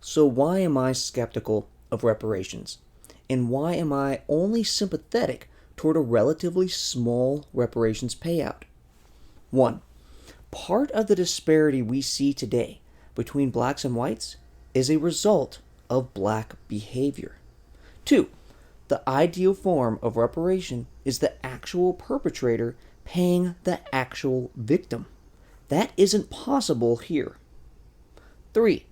So, why am I skeptical of reparations? And why am I only sympathetic toward a relatively small reparations payout? 1. Part of the disparity we see today between blacks and whites is a result of black behavior. 2. The ideal form of reparation is the actual perpetrator paying the actual victim. That isn't possible here. 3.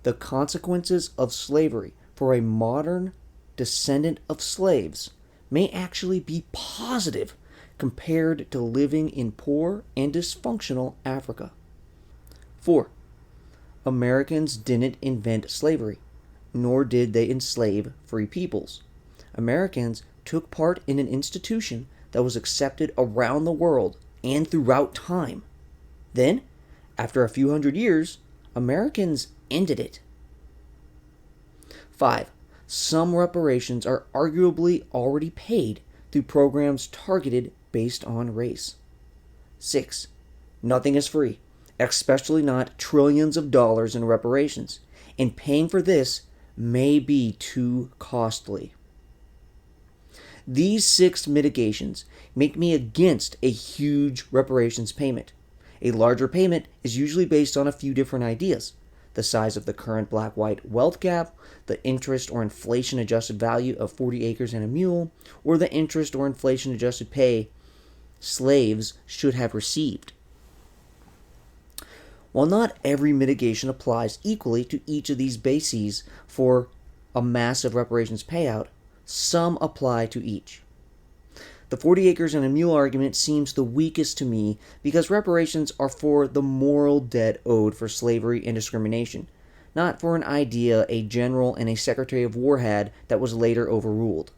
The consequences of slavery for a modern descendant of slaves may actually be positive compared to living in poor and dysfunctional Africa. 4. Americans didn't invent slavery, nor did they enslave free peoples. Americans took part in an institution that was accepted around the world and throughout time. Then, after a few hundred years, Americans ended it. 5. Some reparations are arguably already paid through programs targeted based on race. 6. Nothing is free, especially not trillions of dollars in reparations, and paying for this may be too costly. These 6 mitigations make me against a huge reparations payment. A larger payment is usually based on a few different ideas: the size of the current black-white wealth gap, the interest or inflation-adjusted value of 40 acres and a mule, or the interest or inflation-adjusted pay slaves should have received. While not every mitigation applies equally to each of these bases for a massive reparations payout, some apply to each. The 40 acres and a mule argument seems the weakest to me because reparations are for the moral debt owed for slavery and discrimination, not for an idea a general and a secretary of war had that was later overruled.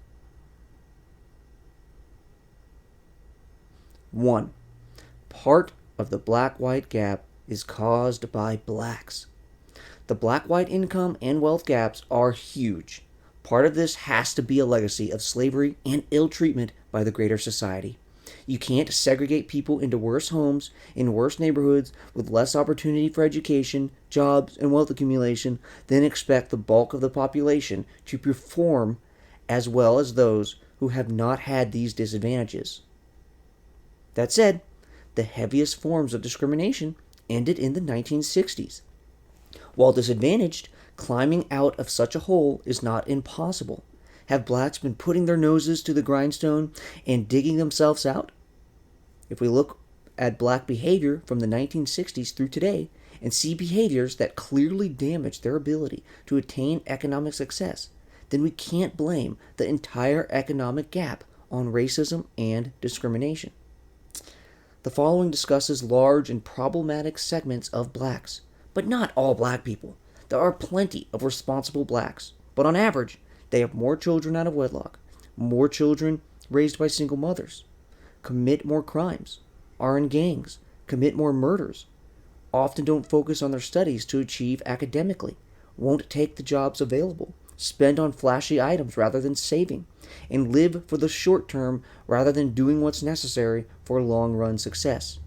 1. Part of the black-white gap is caused by blacks. The black-white income and wealth gaps are huge. Part of this has to be a legacy of slavery and ill treatment by the greater society. You can't segregate people into worse homes, in worse neighborhoods, with less opportunity for education, jobs, and wealth accumulation, then expect the bulk of the population to perform as well as those who have not had these disadvantages. That said, the heaviest forms of discrimination ended in the 1960s. While disadvantaged, climbing out of such a hole is not impossible. Have blacks been putting their noses to the grindstone and digging themselves out? If we look at black behavior from the 1960s through today and see behaviors that clearly damage their ability to attain economic success, then we can't blame the entire economic gap on racism and discrimination. The following discusses large and problematic segments of blacks, but not all black people. There are plenty of responsible blacks, but on average, they have more children out of wedlock, more children raised by single mothers, commit more crimes, are in gangs, commit more murders, often don't focus on their studies to achieve academically, won't take the jobs available, spend on flashy items rather than saving, and live for the short term rather than doing what's necessary for long-run success.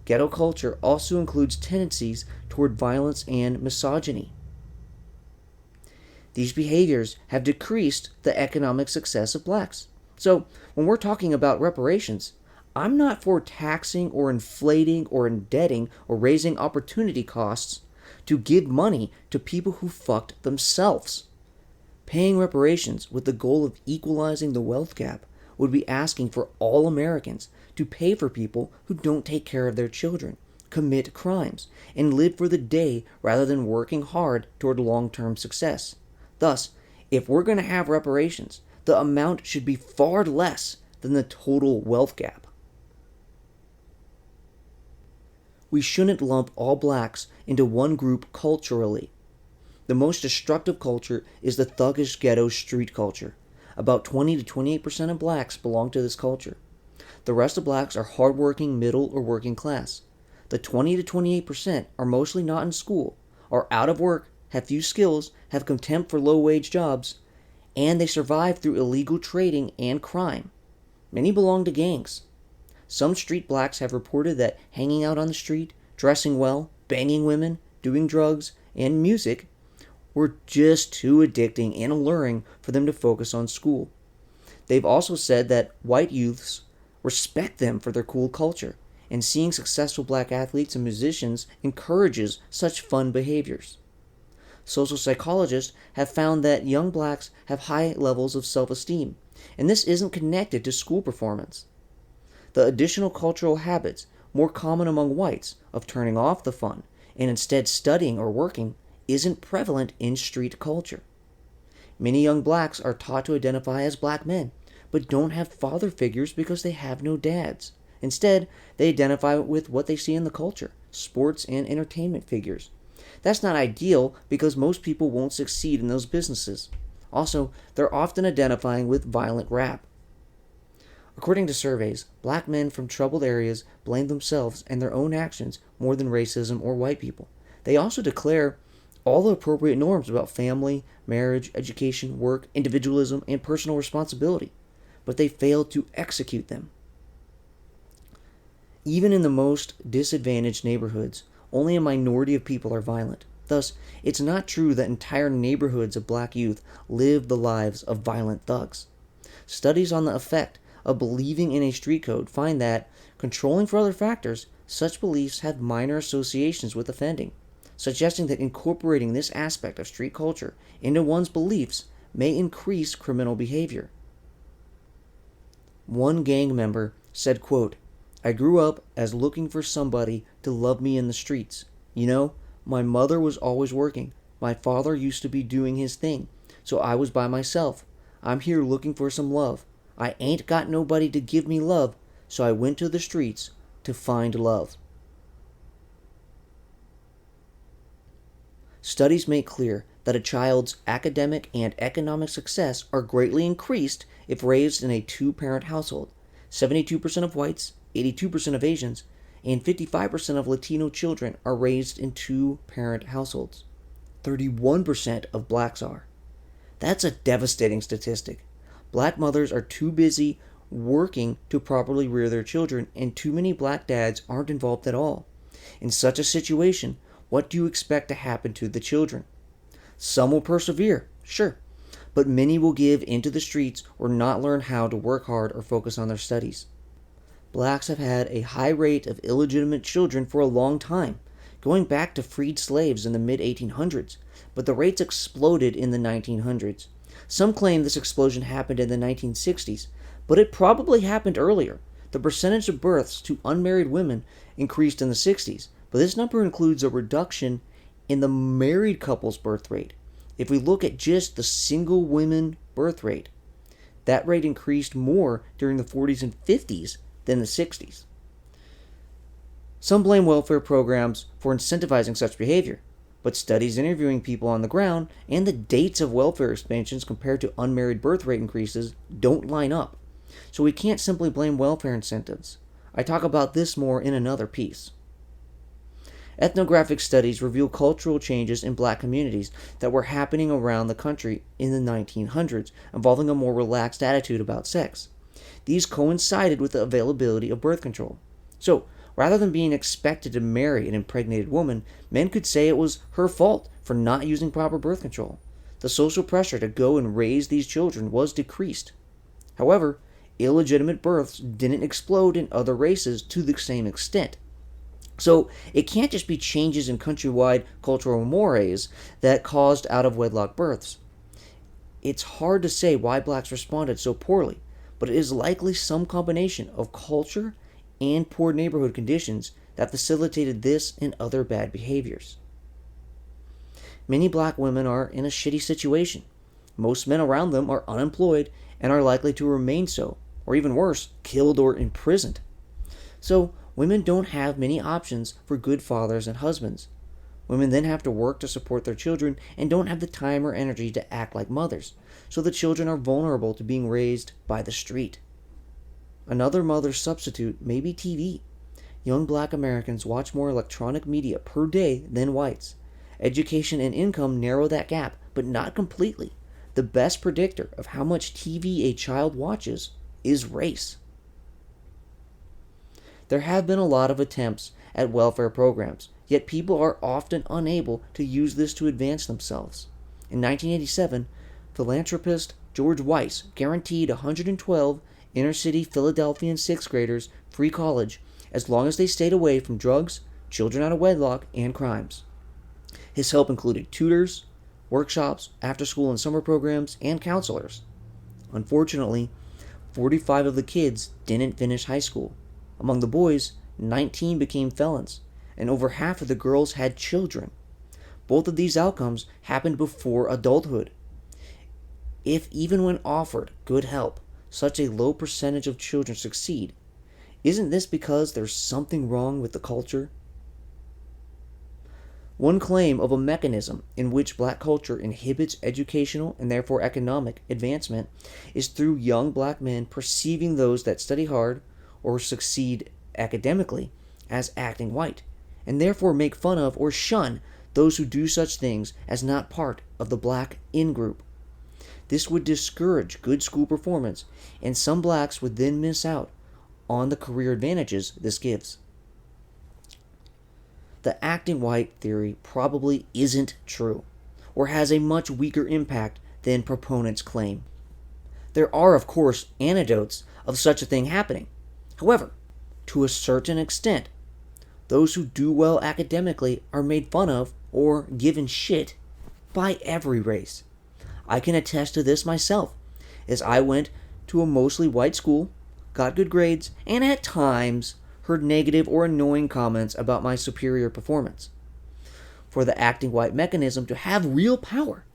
Ghetto culture also includes tendencies toward violence and misogyny. These behaviors have decreased the economic success of blacks. So, when we're talking about reparations, I'm not for taxing or inflating or indebting or raising opportunity costs to give money to people who fucked themselves. Paying reparations with the goal of equalizing the wealth gap would be asking for all Americans to pay for people who don't take care of their children, commit crimes, and live for the day rather than working hard toward long-term success. Thus, if we're going to have reparations, the amount should be far less than the total wealth gap. We shouldn't lump all blacks into one group culturally. The most destructive culture is the thuggish ghetto street culture. About 20 to 28% of blacks belong to this culture. The rest of blacks are hardworking, middle, or working class. The 20 to 28% are mostly not in school, are out of work, have few skills, have contempt for low-wage jobs, and they survive through illegal trading and crime. Many belong to gangs. Some street blacks have reported that hanging out on the street, dressing well, banging women, doing drugs, and music were just too addicting and alluring for them to focus on school. They've also said that white youths respect them for their cool culture, and seeing successful black athletes and musicians encourages such fun behaviors. Social psychologists have found that young blacks have high levels of self esteem, and this isn't connected to school performance. The additional cultural habits, more common among whites, of turning off the fun and instead studying or working, isn't prevalent in street culture. Many young blacks are taught to identify as black men, but don't have father figures because they have no dads. Instead, they identify with what they see in the culture, sports and entertainment figures. That's not ideal because most people won't succeed in those businesses. Also, they're often identifying with violent rap. According to surveys, black men from troubled areas blame themselves and their own actions more than racism or white people. They also declare all the appropriate norms about family, marriage, education, work, individualism, and personal responsibility, but they fail to execute them. Even in the most disadvantaged neighborhoods, only a minority of people are violent. Thus, it's not true that entire neighborhoods of black youth live the lives of violent thugs. Studies on the effect of believing in a street code find that, controlling for other factors, such beliefs have minor associations with offending, suggesting that incorporating this aspect of street culture into one's beliefs may increase criminal behavior. One gang member said, quote, "I grew up as looking for somebody to love me in the streets. You know, my mother was always working. My father used to be doing his thing, so I was by myself. I'm here looking for some love. I ain't got nobody to give me love, so I went to the streets to find love." Studies make clear that a child's academic and economic success are greatly increased if raised in a two-parent household. 72% of whites, 82% of Asians, and 55% of Latino children are raised in two-parent households. 31% of blacks are. That's a devastating statistic. Black mothers are too busy working to properly rear their children, and too many black dads aren't involved at all. In such a situation, what do you expect to happen to the children? Some will persevere, sure, but many will give into the streets or not learn how to work hard or focus on their studies. Blacks have had a high rate of illegitimate children for a long time, going back to freed slaves in the mid-1800s, but the rates exploded in the 1900s. Some claim this explosion happened in the 1960s, but it probably happened earlier. The percentage of births to unmarried women increased in the 60s, but this number includes a reduction in the married couple's birth rate. If we look at just the single women birth rate, that rate increased more during the 40s and 50s than the 60s. Some blame welfare programs for incentivizing such behavior, but studies interviewing people on the ground and the dates of welfare expansions compared to unmarried birth rate increases don't line up. So we can't simply blame welfare incentives. I talk about this more in another piece. Ethnographic studies reveal cultural changes in black communities that were happening around the country in the 1900s, involving a more relaxed attitude about sex. These coincided with the availability of birth control. So, rather than being expected to marry an impregnated woman, men could say it was her fault for not using proper birth control. The social pressure to go and raise these children was decreased. However, illegitimate births didn't explode in other races to the same extent. So, it can't just be changes in countrywide cultural mores that caused out-of-wedlock births. It's hard to say why blacks responded so poorly, but it is likely some combination of culture and poor neighborhood conditions that facilitated this and other bad behaviors. Many black women are in a shitty situation. Most men around them are unemployed and are likely to remain so, or even worse, killed or imprisoned. So, women don't have many options for good fathers and husbands. Women then have to work to support their children and don't have the time or energy to act like mothers, so the children are vulnerable to being raised by the street. Another mother's substitute may be TV. Young black Americans watch more electronic media per day than whites. Education and income narrow that gap, but not completely. The best predictor of how much TV a child watches is race. There have been a lot of attempts at welfare programs, yet people are often unable to use this to advance themselves. In 1987, philanthropist George Weiss guaranteed 112 inner-city Philadelphian sixth graders free college as long as they stayed away from drugs, children out of wedlock, and crimes. His help included tutors, workshops, after-school and summer programs, and counselors. Unfortunately, 45 of the kids didn't finish high school. Among the boys, 19 became felons, and over half of the girls had children. Both of these outcomes happened before adulthood. If even when offered good help, such a low percentage of children succeed, isn't this because there's something wrong with the culture? One claim of a mechanism in which black culture inhibits educational and therefore economic advancement is through young black men perceiving those that study hard or succeed academically as acting white, and therefore make fun of or shun those who do such things as not part of the black in-group. This would discourage good school performance, and some blacks would then miss out on the career advantages this gives. The acting white theory probably isn't true, or has a much weaker impact than proponents claim. There are, of course, anecdotes of such a thing happening. However, to a certain extent, those who do well academically are made fun of or given shit by every race. I can attest to this myself, as I went to a mostly white school, got good grades, and at times heard negative or annoying comments about my superior performance. For the acting white mechanism to have real power,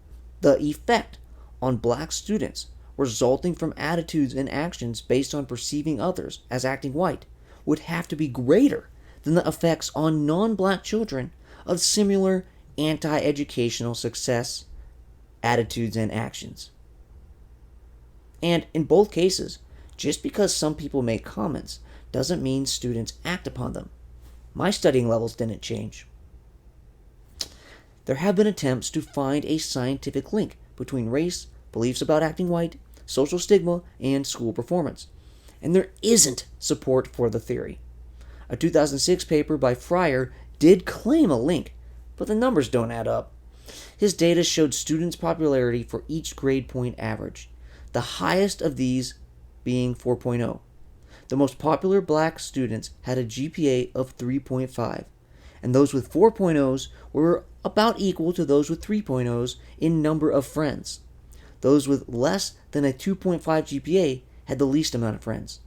the effect on black students resulting from attitudes and actions based on perceiving others as acting white would have to be greater than the effects on non-black children of similar anti-educational success, attitudes, and actions. And in both cases, just because some people make comments doesn't mean students act upon them. My studying levels didn't change. There have been attempts to find a scientific link between race, beliefs about acting white, social stigma, and school performance, and there isn't support for the theory. A 2006 paper by Fryer did claim a link, but the numbers don't add up. His data showed students' popularity for each grade point average, the highest of these being 4.0. The most popular black students had a GPA of 3.5, and those with 4.0s were about equal to those with 3.0s in number of friends. Those with less than a 2.5 GPA had the least amount of friends.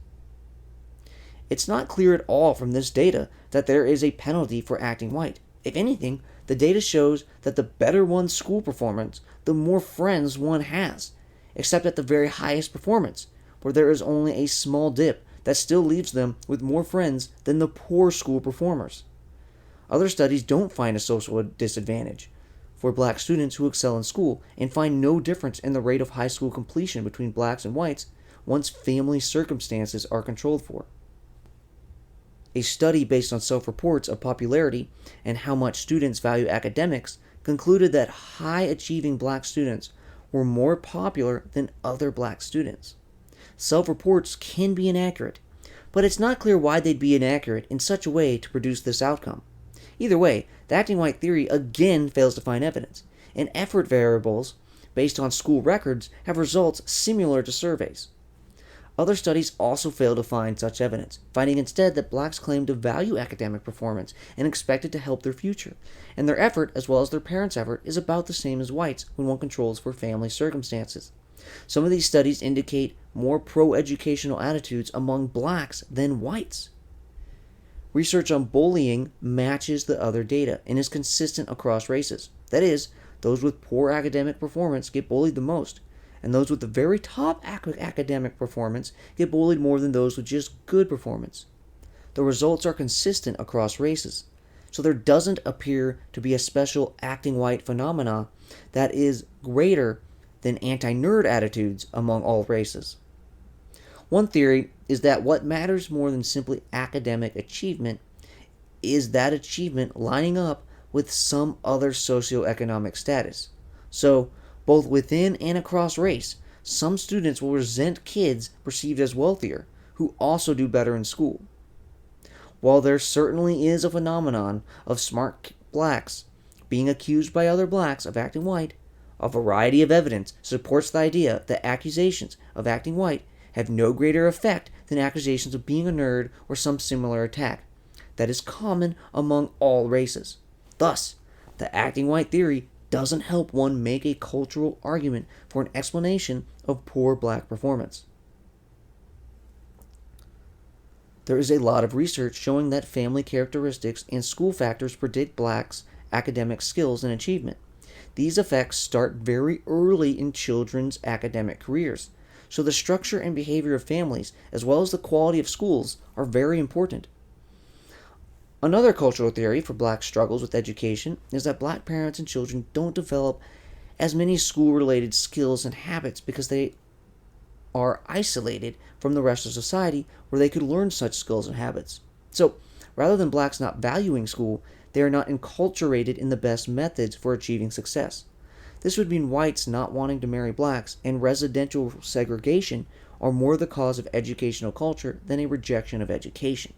It's not clear at all from this data that there is a penalty for acting white. If anything, the data shows that the better one's school performance, the more friends one has, except at the very highest performance, where there is only a small dip that still leaves them with more friends than the poor school performers. Other studies don't find a social disadvantage for black students who excel in school and find no difference in the rate of high school completion between blacks and whites once family circumstances are controlled for. A study based on self-reports of popularity and how much students value academics concluded that high-achieving black students were more popular than other black students. Self-reports can be inaccurate, but it's not clear why they'd be inaccurate in such a way to produce this outcome. Either way, the acting white theory again fails to find evidence, and effort variables based on school records have results similar to surveys. Other studies also fail to find such evidence, finding instead that blacks claim to value academic performance and expect it to help their future, and their effort, as well as their parents' effort, is about the same as whites when one controls for family circumstances. Some of these studies indicate more pro-educational attitudes among blacks than whites. Research on bullying matches the other data and is consistent across races. That is, those with poor academic performance get bullied the most, and those with the very top academic performance get bullied more than those with just good performance. The results are consistent across races, so there doesn't appear to be a special acting white phenomena that is greater than anti-nerd attitudes among all races. One theory is that what matters more than simply academic achievement is that achievement lining up with some other socioeconomic status. So, both within and across race, some students will resent kids perceived as wealthier, who also do better in school. While there certainly is a phenomenon of smart blacks being accused by other blacks of acting white, A variety of evidence supports the idea that accusations of acting white have no greater effect than accusations of being a nerd or some similar attack that is common among all races. Thus, the acting white theory doesn't help one make a cultural argument for an explanation of poor black performance. There is a lot of research showing that family characteristics and school factors predict blacks' academic skills and achievement. These effects start very early in children's academic careers, so the structure and behavior of families, as well as the quality of schools, are very important. Another cultural theory for black struggles with education is that black parents and children don't develop as many school-related skills and habits because they are isolated from the rest of society where they could learn such skills and habits. So, rather than blacks not valuing school, they are not enculturated in the best methods for achieving success. This would mean whites not wanting to marry blacks and residential segregation are more the cause of educational culture than a rejection of education.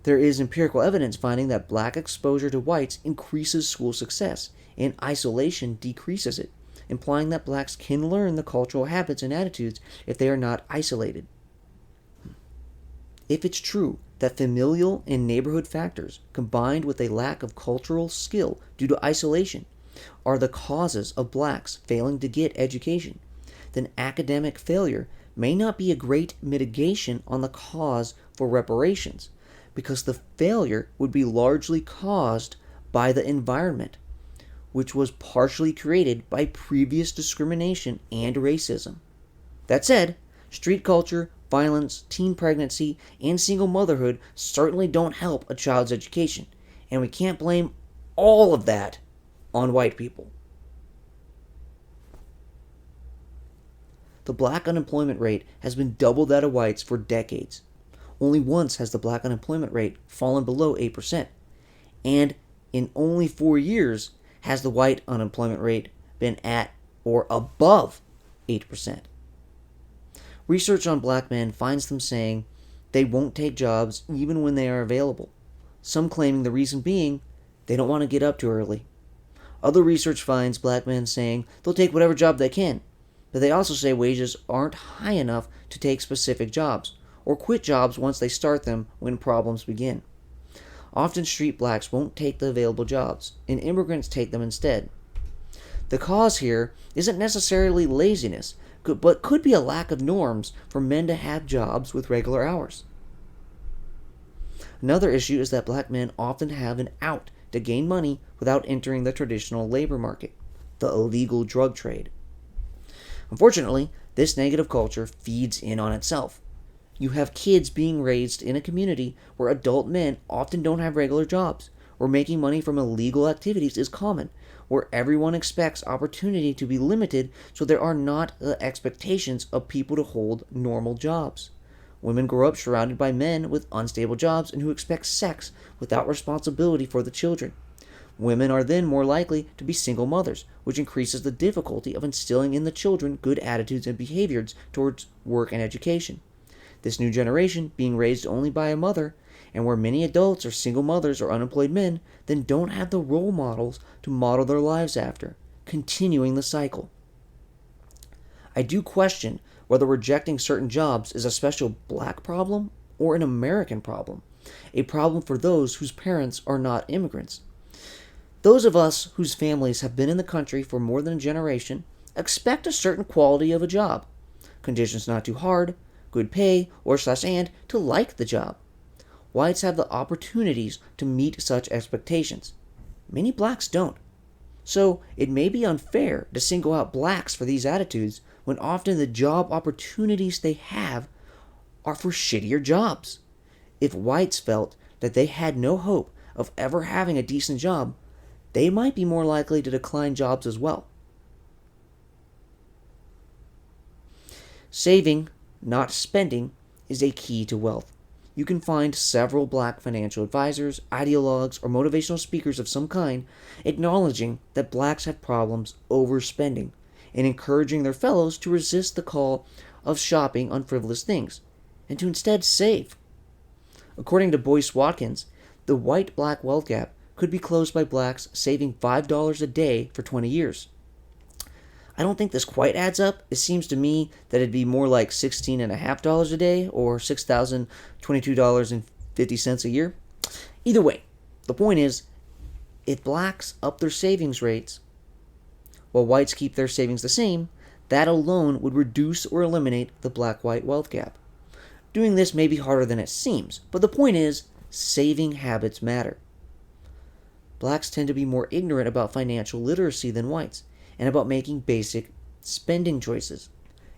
There is empirical evidence finding that black exposure to whites increases school success, and isolation decreases it, implying that blacks can learn the cultural habits and attitudes if they are not isolated. If it's true that familial and neighborhood factors, combined with a lack of cultural skill due to isolation, are the causes of blacks failing to get education, then academic failure may not be a great mitigation on the cause for reparations, because the failure would be largely caused by the environment, which was partially created by previous discrimination and racism. That said, street culture, violence, teen pregnancy, and single motherhood certainly don't help a child's education, and we can't blame all of that on white people. The black unemployment rate has been double that of whites for decades. Only once has the black unemployment rate fallen below 8%, and in only 4 years has the white unemployment rate been at or above 8%. Research on black men finds them saying they won't take jobs even when they are available, some claiming the reason being they don't want to get up too early. Other research finds black men saying they'll take whatever job they can, but they also say wages aren't high enough to take specific jobs, or quit jobs once they start them when problems begin. Often street blacks won't take the available jobs, and immigrants take them instead. The cause here isn't necessarily laziness, but could be a lack of norms for men to have jobs with regular hours. Another issue is that black men often have an out to gain money without entering the traditional labor market, the illegal drug trade. Unfortunately, this negative culture feeds in on itself. You have kids being raised in a community where adult men often don't have regular jobs, where making money from illegal activities is common, where everyone expects opportunity to be limited, so there are not the expectations of people to hold normal jobs. Women grow up surrounded by men with unstable jobs and who expect sex without responsibility for the children. Women are then more likely to be single mothers, which increases the difficulty of instilling in the children good attitudes and behaviors towards work and education. This new generation, being raised only by a mother, and where many adults are single mothers or unemployed men, then don't have the role models to model their lives after, continuing the cycle. I do question whether rejecting certain jobs is a special black problem or an American problem, a problem for those whose parents are not immigrants. Those of us whose families have been in the country for more than a generation expect a certain quality of a job, conditions not too hard, good pay, and to like the job. Whites have the opportunities to meet such expectations. Many blacks don't. So it may be unfair to single out blacks for these attitudes when often the job opportunities they have are for shittier jobs. If whites felt that they had no hope of ever having a decent job, they might be more likely to decline jobs as well. Saving, not spending, is a key to wealth. You can find several black financial advisors, ideologues, or motivational speakers of some kind acknowledging that blacks have problems overspending and encouraging their fellows to resist the call of shopping on frivolous things and to instead save. According to Boyce Watkins, the white-black wealth gap could be closed by blacks saving $5 a day for 20 years. I don't think this quite adds up. It seems to me that it'd be more like $16.50 a day or $6,022.50 a year. Either way, the point is, if blacks up their savings rates while whites keep their savings the same, that alone would reduce or eliminate the black-white wealth gap. Doing this may be harder than it seems, but the point is, saving habits matter. Blacks tend to be more ignorant about financial literacy than whites, and about making basic spending choices.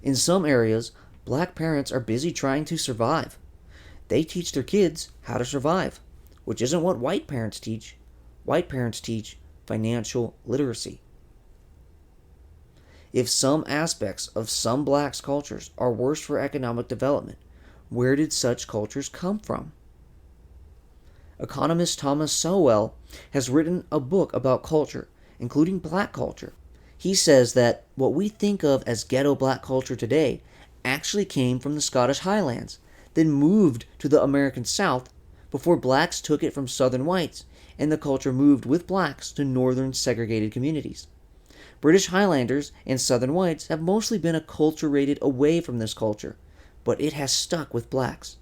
In some areas, black parents are busy trying to survive. They teach their kids how to survive, which isn't what white parents teach. White parents teach financial literacy. If some aspects of some blacks' cultures are worse for economic development, where did such cultures come from? Economist Thomas Sowell has written a book about culture, including black culture. He says that what we think of as ghetto black culture today actually came from the Scottish Highlands, then moved to the American South before blacks took it from southern whites, and the culture moved with blacks to northern segregated communities. British Highlanders and southern whites have mostly been acculturated away from this culture, but it has stuck with blacks.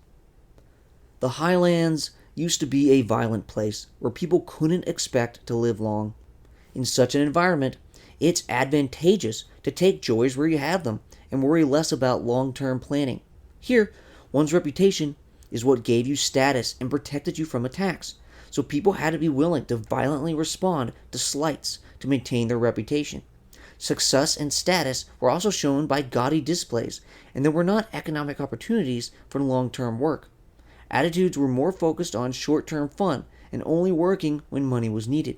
The Highlands used to be a violent place where people couldn't expect to live long. In such an environment, it's advantageous to take joys where you have them and worry less about long-term planning. Here, one's reputation is what gave you status and protected you from attacks, so people had to be willing to violently respond to slights to maintain their reputation. Success and status were also shown by gaudy displays, and there were not economic opportunities for long-term work. Attitudes were more focused on short-term fun and only working when money was needed.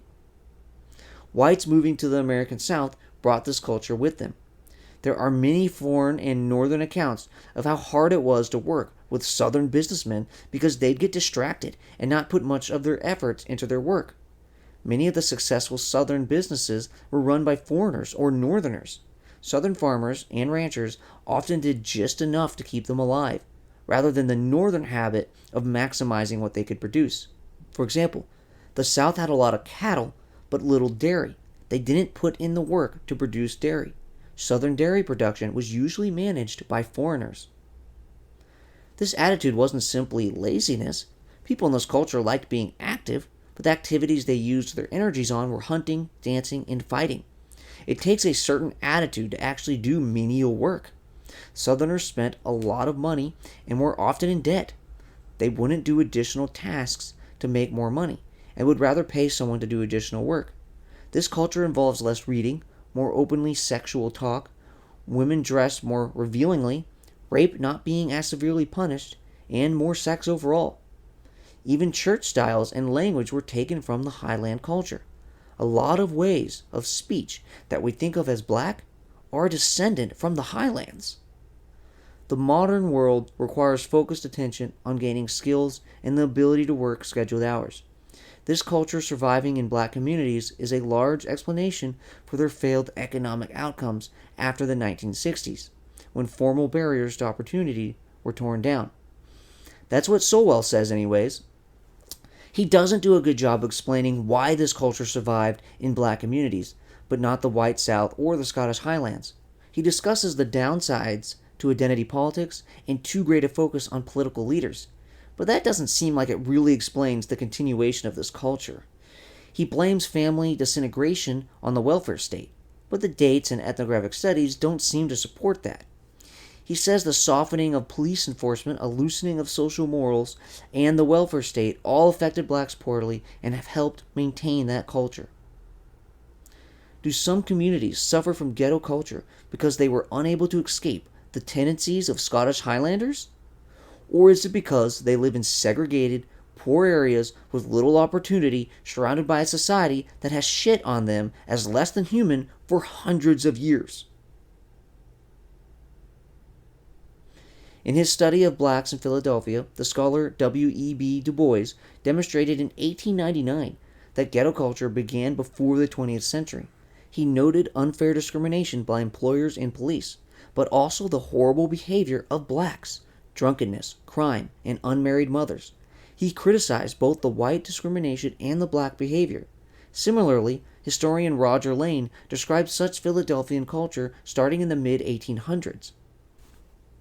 Whites moving to the American South brought this culture with them. There are many foreign and northern accounts of how hard it was to work with southern businessmen because they'd get distracted and not put much of their efforts into their work. Many of the successful southern businesses were run by foreigners or northerners. Southern farmers and ranchers often did just enough to keep them alive, rather than the northern habit of maximizing what they could produce. For example, the South had a lot of cattle, but little dairy. They didn't put in the work to produce dairy. Southern dairy production was usually managed by foreigners. This attitude wasn't simply laziness. People in this culture liked being active, but the activities they used their energies on were hunting, dancing, and fighting. It takes a certain attitude to actually do menial work. Southerners spent a lot of money and were often in debt. They wouldn't do additional tasks to make more money, and would rather pay someone to do additional work. This culture involves less reading, more openly sexual talk, women dressed more revealingly, rape not being as severely punished, and more sex overall. Even church styles and language were taken from the Highland culture. A lot of ways of speech that we think of as black are descendant from the Highlands. The modern world requires focused attention on gaining skills and the ability to work scheduled hours. This culture surviving in black communities is a large explanation for their failed economic outcomes after the 1960s, when formal barriers to opportunity were torn down. That's what Sowell says anyways. He doesn't do a good job explaining why this culture survived in black communities, but not the white South or the Scottish Highlands. He discusses the downsides to identity politics and too great a focus on political leaders, but that doesn't seem like it really explains the continuation of this culture. He blames family disintegration on the welfare state, but the dates and ethnographic studies don't seem to support that. He says the softening of police enforcement, a loosening of social morals, and the welfare state all affected blacks poorly and have helped maintain that culture. Do some communities suffer from ghetto culture because they were unable to escape the tendencies of Scottish Highlanders? Or is it because they live in segregated, poor areas with little opportunity, surrounded by a society that has shit on them as less than human for hundreds of years? In his study of blacks in Philadelphia, the scholar W.E.B. Du Bois demonstrated in 1899 that ghetto culture began before the 20th century. He noted unfair discrimination by employers and police, but also the horrible behavior of blacks, drunkenness, crime, and unmarried mothers. He criticized both the white discrimination and the black behavior. Similarly, Historian Roger Lane describes such Philadelphian culture starting in the mid-1800s.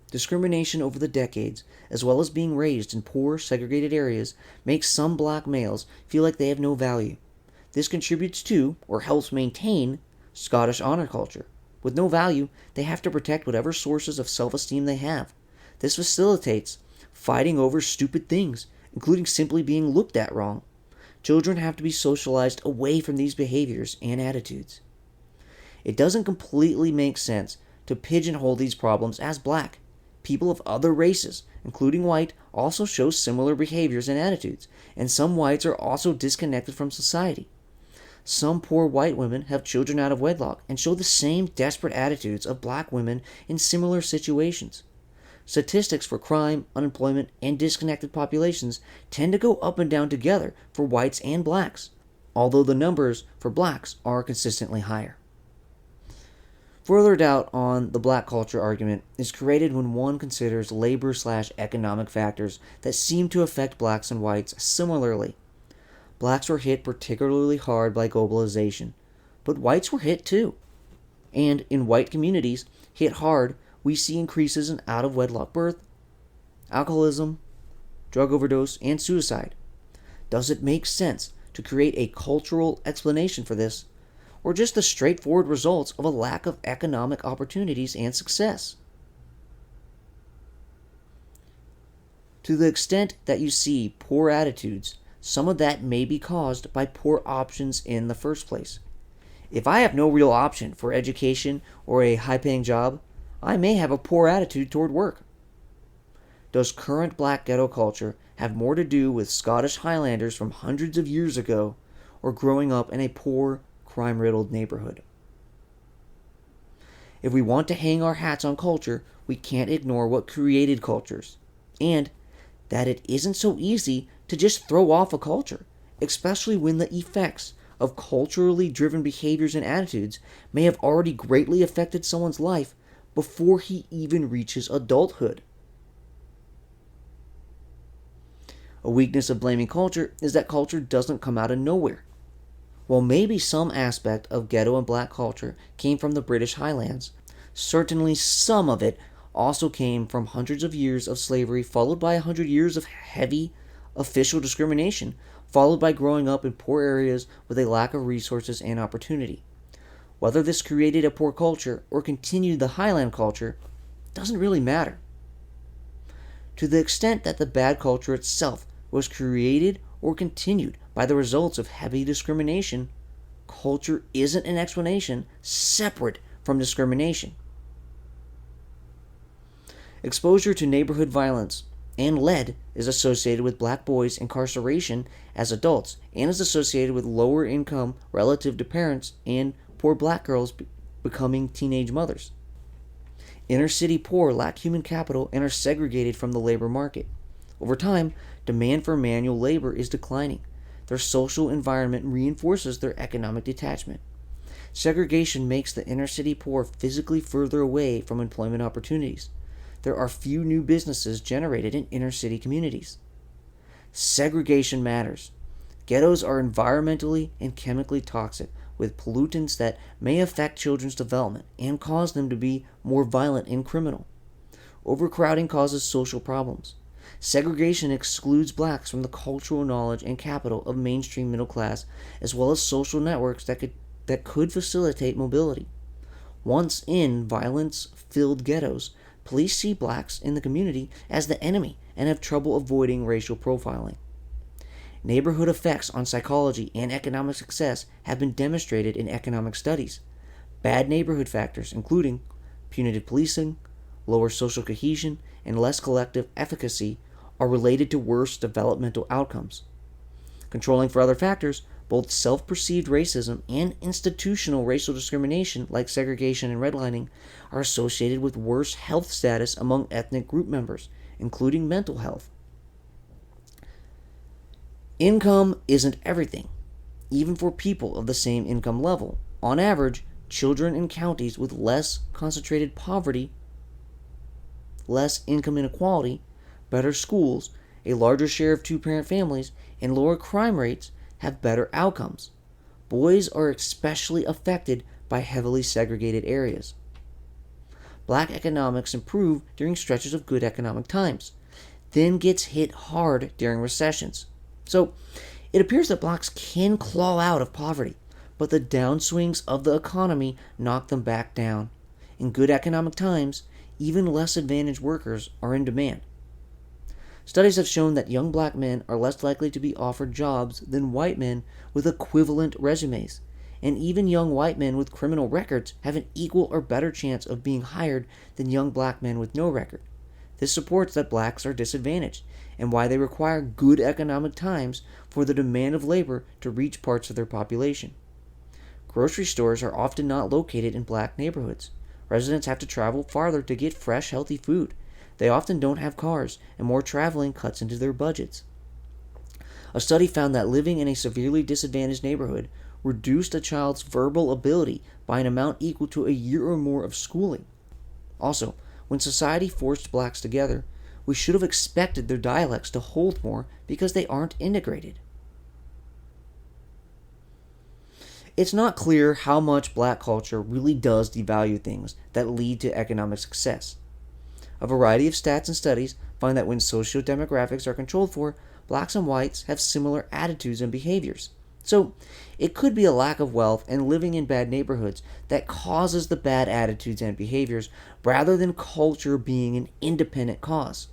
Discrimination over the decades, as well as being raised in poor, segregated areas, makes some black males feel like they have no value. This contributes to, or helps maintain, Scottish honor culture. With no value, they have to protect whatever sources of self-esteem they have. This facilitates fighting over stupid things, including simply being looked at wrong. Children have to be socialized away from these behaviors and attitudes. It doesn't completely make sense to pigeonhole these problems as black. People of other races, including white, also show similar behaviors and attitudes, and some whites are also disconnected from society. Some poor white women have children out of wedlock and show the same desperate attitudes of black women in similar situations. Statistics for crime, unemployment, and disconnected populations tend to go up and down together for whites and blacks, although the numbers for blacks are consistently higher. Further doubt on the black culture argument is created when one considers labor/economic factors that seem to affect blacks and whites similarly. Blacks were hit particularly hard by globalization, but whites were hit too. And in white communities hit hard, we see increases in out-of-wedlock birth, alcoholism, drug overdose, and suicide. Does it make sense to create a cultural explanation for this, or just the straightforward results of a lack of economic opportunities and success? To the extent that you see poor attitudes, some of that may be caused by poor options in the first place. If I have no real option for education or a high-paying job, I may have a poor attitude toward work. Does current black ghetto culture have more to do with Scottish Highlanders from hundreds of years ago, or growing up in a poor, crime-riddled neighborhood? If we want to hang our hats on culture, we can't ignore what created cultures, and that it isn't so easy to just throw off a culture, especially when the effects of culturally driven behaviors and attitudes may have already greatly affected someone's life before he even reaches adulthood. A weakness of blaming culture is that culture doesn't come out of nowhere. While maybe some aspect of ghetto and black culture came from the British Highlands, certainly some of it also came from hundreds of years of slavery, followed by 100 years of heavy official discrimination, followed by growing up in poor areas with a lack of resources and opportunity. Whether this created a poor culture or continued the Highland culture doesn't really matter. To the extent that the bad culture itself was created or continued by the results of heavy discrimination, culture isn't an explanation separate from discrimination. Exposure to neighborhood violence and lead is associated with black boys' incarceration as adults and is associated with lower income relative to parents and poor black girls becoming teenage mothers. Inner city poor lack human capital and are segregated from the labor market. Over time, demand for manual labor is declining. Their social environment reinforces their economic detachment. Segregation makes the inner city poor physically further away from employment opportunities. There are few new businesses generated in inner city communities. Segregation matters. Ghettos are environmentally and chemically toxic, with pollutants that may affect children's development and cause them to be more violent and criminal. Overcrowding causes social problems. Segregation excludes blacks from the cultural knowledge and capital of mainstream middle class, as well as social networks that could facilitate mobility. Once in violence-filled ghettos, police see blacks in the community as the enemy and have trouble avoiding racial profiling. Neighborhood effects on psychology and economic success have been demonstrated in economic studies. Bad neighborhood factors, including punitive policing, lower social cohesion, and less collective efficacy, are related to worse developmental outcomes. Controlling for other factors, both self-perceived racism and institutional racial discrimination like segregation and redlining are associated with worse health status among ethnic group members, including mental health. Income isn't everything. Even for people of the same income level, on average, children in counties with less concentrated poverty, less income inequality, better schools, a larger share of two-parent families, and lower crime rates have better outcomes. boys are especially affected by heavily segregated areas. Black economics improve during stretches of good economic times, then gets hit hard during recessions. So, it appears that blacks can claw out of poverty, but the downswings of the economy knock them back down. In good economic times, even less advantaged workers are in demand. Studies have shown that young black men are less likely to be offered jobs than white men with equivalent resumes, and even young white men with criminal records have an equal or better chance of being hired than young black men with no record. This supports that blacks are disadvantaged, and why they require good economic times for the demand of labor to reach parts of their population. Grocery stores are often not located in black neighborhoods. Residents have to travel farther to get fresh, healthy food. They often don't have cars, and more traveling cuts into their budgets. A study found that living in a severely disadvantaged neighborhood reduced a child's verbal ability by an amount equal to a year or more of schooling. Also, when society forced blacks together, we should have expected their dialects to hold more because they aren't integrated. It's not clear how much black culture really does devalue things that lead to economic success. A variety of stats and studies find that when socio-demographics are controlled for, blacks and whites have similar attitudes and behaviors. So, it could be a lack of wealth and living in bad neighborhoods that causes the bad attitudes and behaviors rather than culture being an independent cause.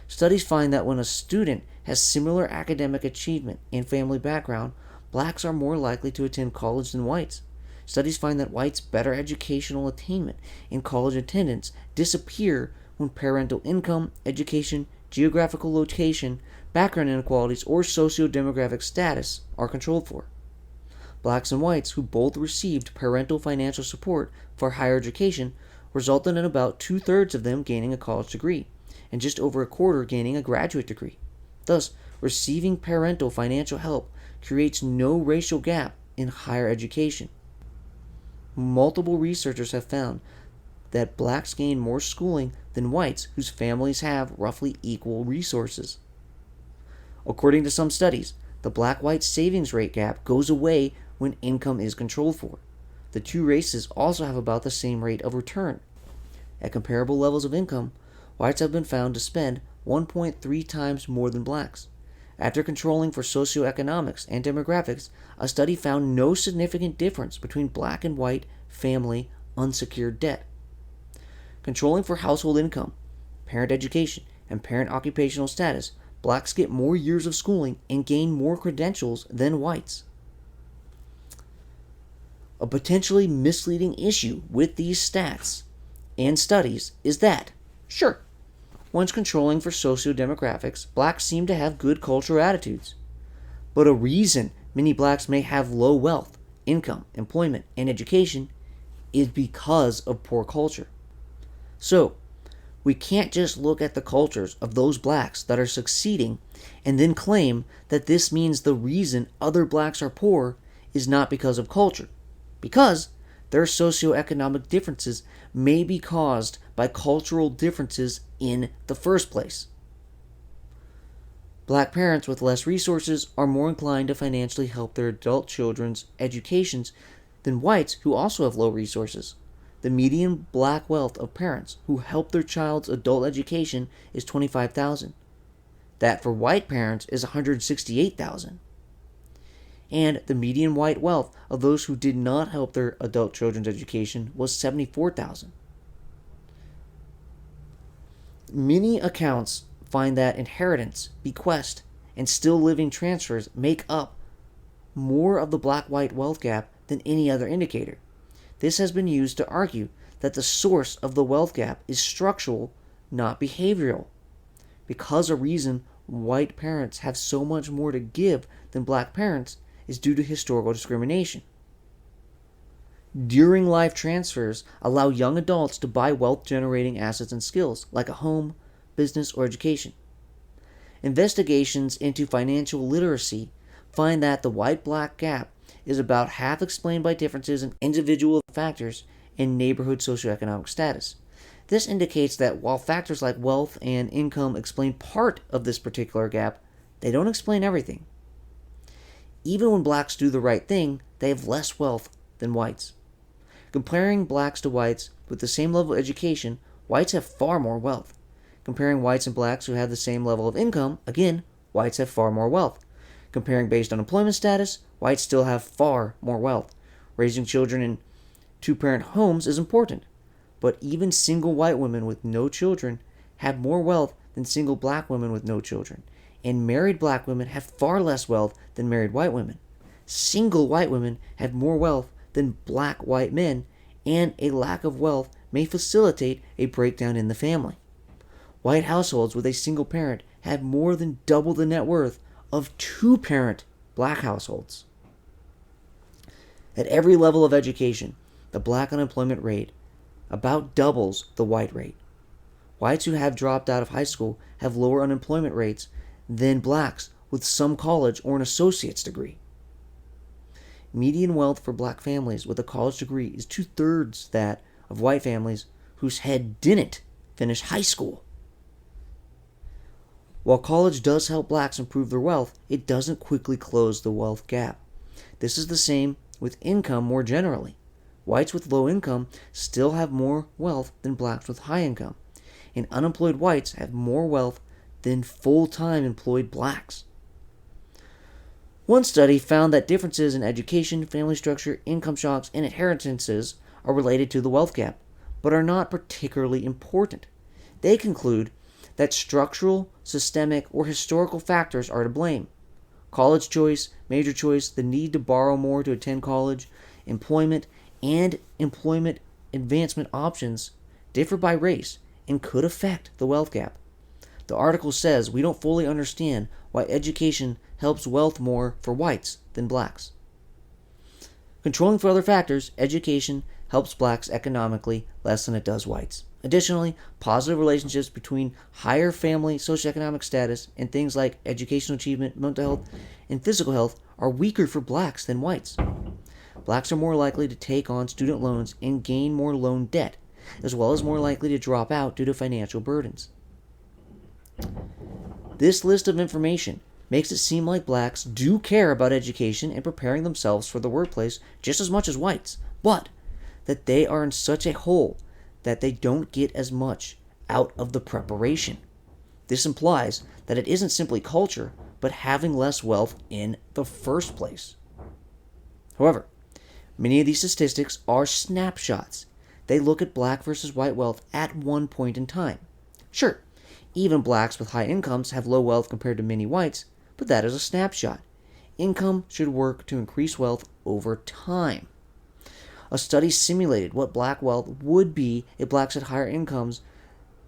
Studies find that when a student has similar academic achievement and family background, blacks are more likely to attend college than whites. Studies find that whites' better educational attainment and college attendance disappear when parental income, education, geographical location, background inequalities, or socio-demographic status are controlled for. Blacks and whites who both received parental financial support for higher education resulted in about 2/3 of them gaining a college degree, and just over a quarter gaining a graduate degree. Thus, receiving parental financial help creates no racial gap in higher education. Multiple researchers have found that blacks gain more schooling than whites whose families have roughly equal resources. According to some studies, the black-white savings rate gap goes away when income is controlled for. The two races also have about the same rate of return. At comparable levels of income, whites have been found to spend 1.3 times more than blacks. After controlling for socioeconomics and demographics, a study found no significant difference between black and white family unsecured debt. Controlling for household income, parent education, and parent occupational status, blacks get more years of schooling and gain more credentials than whites. A potentially misleading issue with these stats and studies is that, sure, once controlling for socio-demographics, blacks seem to have good cultural attitudes. But a reason many blacks may have low wealth, income, employment, and education is because of poor culture. So, we can't just look at the cultures of those blacks that are succeeding and then claim that this means the reason other blacks are poor is not because of culture, because their socioeconomic differences may be caused by cultural differences in the first place. Black parents with less resources are more inclined to financially help their adult children's educations than whites who also have low resources. The median black wealth of parents who help their child's adult education is $25,000. That for white parents is $168,000. And the median white wealth of those who did not help their adult children's education was $74,000. Many accounts find that inheritance, bequest, and still living transfers make up more of the black-white wealth gap than any other indicator. This has been used to argue that the source of the wealth gap is structural, not behavioral. Because a reason white parents have so much more to give than black parents is due to historical discrimination. During life transfers allow young adults to buy wealth-generating assets and skills, like a home, business, or education. Investigations into financial literacy find that the white-black gap is about half explained by differences in individual factors and neighborhood socioeconomic status. This indicates that while factors like wealth and income explain part of this particular gap, they don't explain everything. Even when blacks do the right thing, they have less wealth than whites. Comparing blacks to whites with the same level of education, whites have far more wealth. Comparing whites and blacks who have the same level of income, again, whites have far more wealth. Comparing based on employment status, whites still have far more wealth. Raising children in two-parent homes is important, but even single white women with no children have more wealth than single black women with no children, and married black women have far less wealth than married white women. Single white women have more wealth than black white men, and a lack of wealth may facilitate a breakdown in the family. White households with a single parent have more than double the net worth of two-parent black households. At every level of education, the black unemployment rate about doubles the white rate. Whites who have dropped out of high school have lower unemployment rates than blacks with some college or an associate's degree. Median wealth for black families with a college degree is 2/3 that of white families whose head didn't finish high school. While college does help blacks improve their wealth, it doesn't quickly close the wealth gap. This is the same with income more generally. Whites with low income still have more wealth than blacks with high income, and unemployed whites have more wealth than full-time employed blacks. One study found that differences in education, family structure, income shocks, and inheritances are related to the wealth gap, but are not particularly important. They conclude that structural, systemic, or historical factors are to blame. College choice, major choice, the need to borrow more to attend college, employment, and employment advancement options differ by race and could affect the wealth gap. The article says we don't fully understand why education helps wealth more for whites than blacks. Controlling for other factors, education helps blacks economically less than it does whites. Additionally, positive relationships between higher family socioeconomic status and things like educational achievement, mental health, and physical health are weaker for blacks than whites. Blacks are more likely to take on student loans and gain more loan debt, as well as more likely to drop out due to financial burdens. This list of information makes it seem like blacks do care about education and preparing themselves for the workplace just as much as whites, but that they are in such a hole that they don't get as much out of the preparation. This implies that it isn't simply culture, but having less wealth in the first place. However, many of these statistics are snapshots. They look at black versus white wealth at one point in time. Sure, even blacks with high incomes have low wealth compared to many whites, but that is a snapshot. Income should work to increase wealth over time. A study simulated what black wealth would be if blacks had higher incomes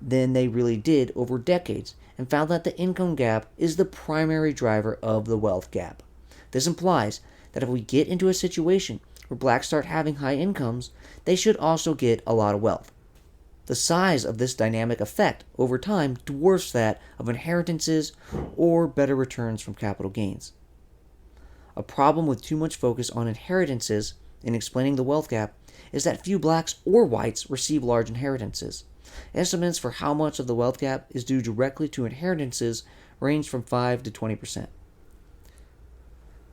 than they really did over decades, and found that the income gap is the primary driver of the wealth gap. This implies that if we get into a situation where blacks start having high incomes, they should also get a lot of wealth. The size of this dynamic effect over time dwarfs that of inheritances or better returns from capital gains. A problem with too much focus on inheritances in explaining the wealth gap is that few blacks or whites receive large inheritances. Estimates for how much of the wealth gap is due directly to inheritances range from 5 to 20%.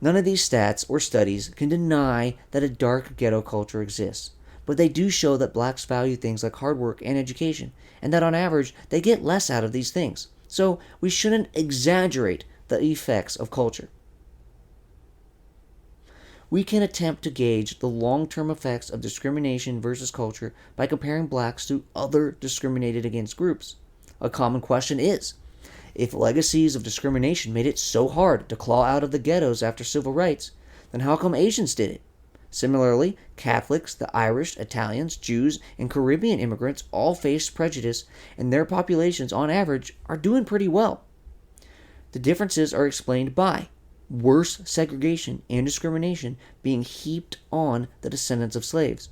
None of these stats or studies can deny that a dark ghetto culture exists, but they do show that blacks value things like hard work and education, and that on average they get less out of these things. So we shouldn't exaggerate the effects of culture. We can attempt to gauge the long-term effects of discrimination versus culture by comparing blacks to other discriminated against groups. A common question is, if legacies of discrimination made it so hard to claw out of the ghettos after civil rights, then how come Asians did it? Similarly, Catholics, the Irish, Italians, Jews, and Caribbean immigrants all face prejudice, and their populations, on average, are doing pretty well. The differences are explained by worse segregation and discrimination being heaped on the descendants of slaves,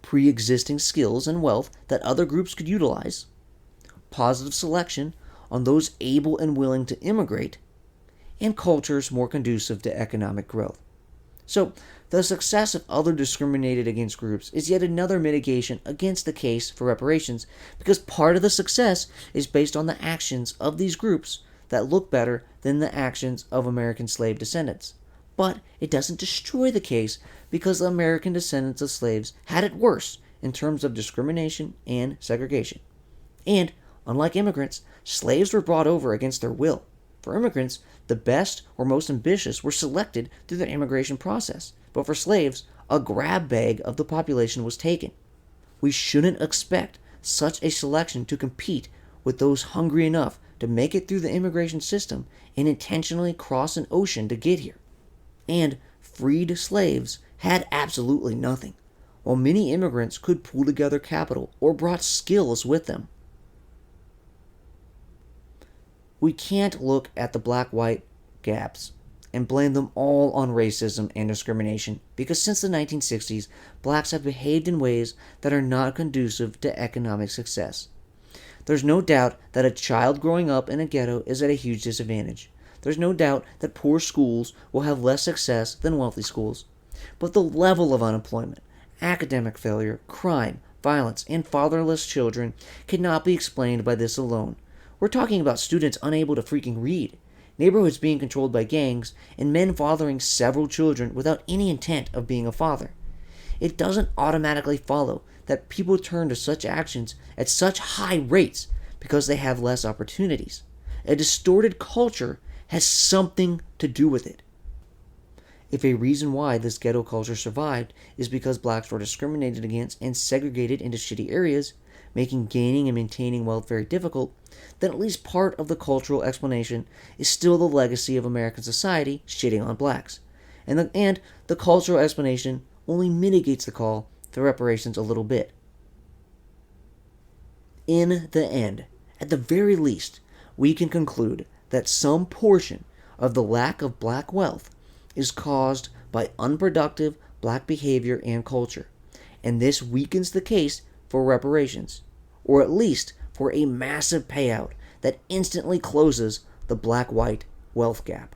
pre-existing skills and wealth that other groups could utilize, positive selection on those able and willing to immigrate, and cultures more conducive to economic growth. So, the success of other discriminated against groups is yet another mitigation against the case for reparations, because part of the success is based on the actions of these groups that look better than the actions of American slave descendants. But it doesn't destroy the case because the American descendants of slaves had it worse in terms of discrimination and segregation. And, unlike immigrants, slaves were brought over against their will. For immigrants, the best or most ambitious were selected through the immigration process. But for slaves, a grab bag of the population was taken. We shouldn't expect such a selection to compete with those hungry enough to make it through the immigration system and intentionally cross an ocean to get here. And freed slaves had absolutely nothing, while many immigrants could pool together capital or brought skills with them. We can't look at the black-white gaps and blame them all on racism and discrimination because since the 1960s, blacks have behaved in ways that are not conducive to economic success. There's no doubt that a child growing up in a ghetto is at a huge disadvantage. There's no doubt that poor schools will have less success than wealthy schools. But the level of unemployment, academic failure, crime, violence, and fatherless children cannot be explained by this alone. We're talking about students unable to freaking read, neighborhoods being controlled by gangs, and men fathering several children without any intent of being a father. It doesn't automatically follow that people turn to such actions at such high rates because they have less opportunities. A distorted culture has something to do with it. If a reason why this ghetto culture survived is because blacks were discriminated against and segregated into shitty areas, making gaining and maintaining wealth very difficult, then at least part of the cultural explanation is still the legacy of American society shitting on blacks. And the cultural explanation only mitigates the call for reparations a little bit. In the end, at the very least, we can conclude that some portion of the lack of black wealth is caused by unproductive black behavior and culture, and this weakens the case for reparations, or at least for a massive payout that instantly closes the black-white wealth gap.